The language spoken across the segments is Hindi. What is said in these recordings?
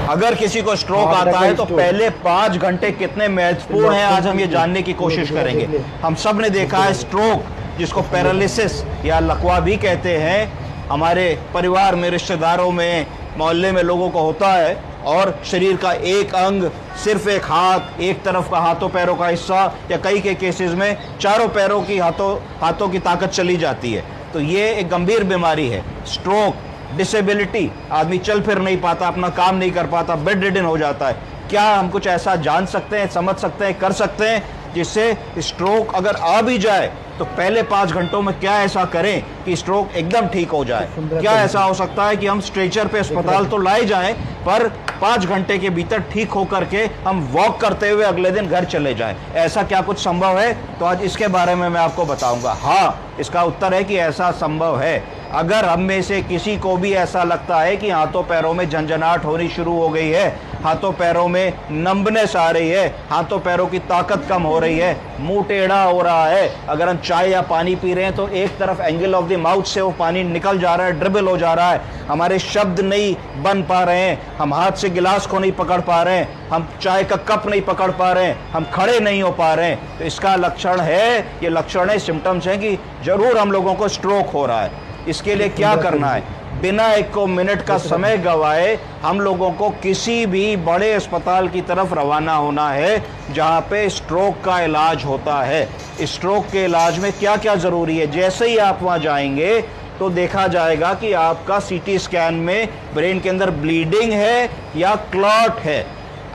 अगर किसी को स्ट्रोक आता है तो पहले 5 घंटे कितने महत्वपूर्ण हैं, आज हम ये जानने की कोशिश करेंगे। हम सब ने देखा है स्ट्रोक, जिसको पैरालिसिस या लकवा भी कहते हैं, हमारे परिवार में, रिश्तेदारों में, मोहल्ले में लोगों को होता है, और शरीर का एक अंग, सिर्फ एक हाथ, एक तरफ का हाथों पैरों का हिस्सा, या कई के केसेस में चारों पैरों की हाथों की ताकत चली जाती है। तो ये एक गंभीर बीमारी है स्ट्रोक। डिसेबिलिटी, आदमी चल फिर नहीं पाता, अपना काम नहीं कर पाता, बेड रिडन हो जाता है। क्या हम कुछ ऐसा जान सकते हैं, समझ सकते हैं, कर सकते हैं जिससे स्ट्रोक अगर आ भी जाए तो पहले 5 घंटों में क्या ऐसा करें कि स्ट्रोक एकदम ठीक हो जाए? क्या ऐसा हो सकता है कि हम स्ट्रेचर पे अस्पताल तो लाए जाएं, पर 5 घंटे के भीतर ठीक होकर के हम वॉक करते हुए अगले दिन घर चले जाएं? ऐसा क्या कुछ संभव है? तो आज इसके बारे में मैं आपको बताऊंगा। हाँ, इसका उत्तर है कि ऐसा संभव है। अगर हम में से किसी को भी ऐसा लगता है कि हाथों पैरों में झंझनाहट होनी शुरू हो गई है, हाथों पैरों में नंबनेस आ रही है, हाथों पैरों की ताकत कम हो रही है, मुंह टेढ़ा हो रहा है, अगर हम चाय या पानी पी रहे हैं तो एक तरफ एंगल ऑफ द माउथ से वो पानी निकल जा रहा है, ड्रिबल हो जा रहा है, हमारे शब्द नहीं बन पा रहे हैं, हम हाथ से गिलास को नहीं पकड़ पा रहे हैं, हम चाय का कप नहीं पकड़ पा रहे हैं, हम खड़े नहीं हो पा रहे हैं, तो इसका लक्षण है, ये लक्षण है, सिम्टम्स हैं कि जरूर हम लोगों को स्ट्रोक हो रहा है। इसके लिए क्या करना है? बिना 1 मिनट का समय गवाए हम लोगों को किसी भी बड़े अस्पताल की तरफ रवाना होना है जहां पे स्ट्रोक का इलाज होता है। स्ट्रोक के इलाज में क्या क्या ज़रूरी है? जैसे ही आप वहां जाएंगे तो देखा जाएगा कि आपका सीटी स्कैन में ब्रेन के अंदर ब्लीडिंग है या क्लॉट है।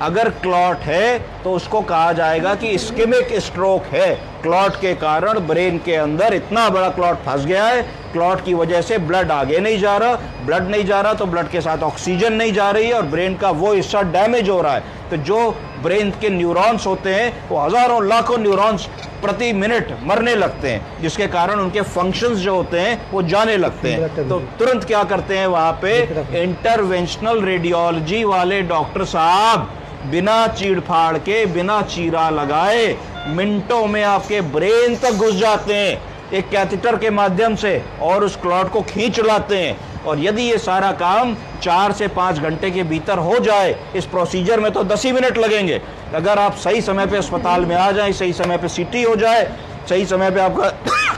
अगर क्लॉट है तो उसको कहा जाएगा कि इस्केमिक स्ट्रोक है। क्लॉट के कारण ब्रेन के अंदर इतना बड़ा क्लॉट फंस गया है, क्लॉट की वजह से ब्लड आगे नहीं जा रहा, ब्लड नहीं जा रहा तो ब्लड के साथ ऑक्सीजन नहीं जा रही है और ब्रेन का वो हिस्सा डैमेज हो रहा है। तो जो ब्रेन के न्यूरॉन्स होते हैं वो हजारों लाखों न्यूरॉन्स प्रति मिनट मरने लगते हैं, जिसके कारण उनके फंक्शंस जो होते हैं वो जाने लगते हैं। तो तुरंत क्या करते हैं वहां पे इंटरवेंशनल रेडियोलॉजी वाले डॉक्टर साहब बिना चीड़-फाड़ के, बिना चीरा लगाए मिनटों में आपके ब्रेन तक घुस जाते हैं एक कैथेटर के माध्यम से और उस क्लॉट को खींच लाते हैं। और यदि ये सारा काम 4 से 5 घंटे के भीतर हो जाए, इस प्रोसीजर में तो 10 ही मिनट लगेंगे। अगर आप सही समय पे अस्पताल में आ जाएं, सही समय पे सीटी हो जाए, सही समय पे आपका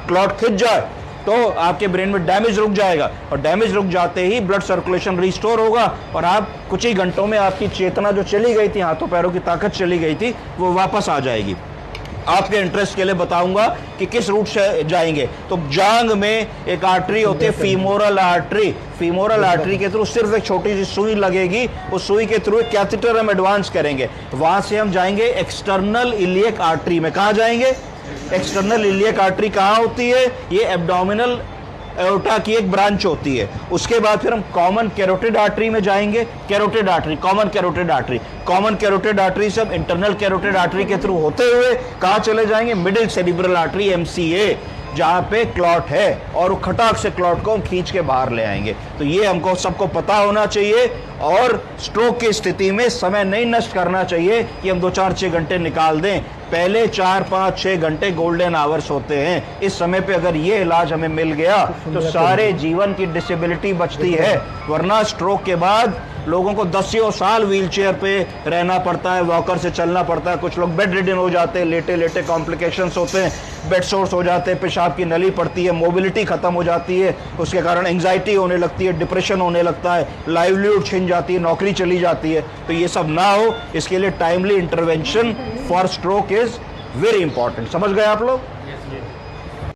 क्लॉट खिंच जाए, तो आपके ब्रेन में डैमेज रुक जाएगा और डैमेज रुक जाते ही ब्लड सर्कुलेशन रिस्टोर होगा और आप कुछ ही घंटों में आपकी चेतना जो चली गई थी, हाथों पैरों की ताकत चली गई थी, वो वापस आ जाएगी। आपके इंटरेस्ट के लिए बताऊंगा कि किस रूट से जाएंगे। तो जांग में एक आर्टरी होती है, फीमोरल आर्टरी। फीमोरल आर्टरी के थ्रू सिर्फ एक छोटी सी सुई लगेगी, उस सुई के थ्रू एक कैथेटर हम एडवांस करेंगे, वहां से हम जाएंगे एक्सटर्नल इलियक आर्टरी में। कहाँ जाएंगे? एक्सटर्नल इलियक आर्टरी कहाँ होती है? ये एब्डोमिनल एओर्टा की एक ब्रांच होती है। उसके बाद फिर हम कॉमन कैरोटिड आर्टरी में जाएंगे। Carotid artery, common carotid artery, common carotid artery से हम इंटरनल कैरोटिड आर्टरी के थ्रू होते हुए कहाँ चले जाएंगे? मिडिल सेरिब्रल आर्टरी, MCA, जहाँ पे क्लॉट है, और खटाक से क्लॉट को हम खींच के बाहर ले आएंगे। तो ये हमको सबको पता होना चाहिए और स्ट्रोक की स्थिति में समय नहीं नष्ट करना चाहिए कि हम 2-4-6 घंटे निकाल दें। पहले 4-5-6 घंटे गोल्डन आवर्स होते हैं। इस समय पे अगर ये इलाज हमें मिल गया तो सारे जीवन की डिसेबिलिटी बचती है। वरना स्ट्रोक के बाद लोगों को 10 साल व्हीलचेयर पे रहना पड़ता है, वॉकर से चलना पड़ता है, कुछ लोग बेड रिडन हो जाते हैं, लेटे लेटे कॉम्प्लिकेशंस होते हैं, बेड सोर्स हो जाते हैं, पेशाब की नली पड़ती है, मोबिलिटी खत्म हो जाती है, उसके कारण एंग्जाइटी होने लगती है, डिप्रेशन होने लगता है, लाइवलीहुड छिन जाती है, नौकरी चली जाती है। तो ये सब ना हो, इसके लिए timely intervention for stroke is very important. समझ गए आप लोग?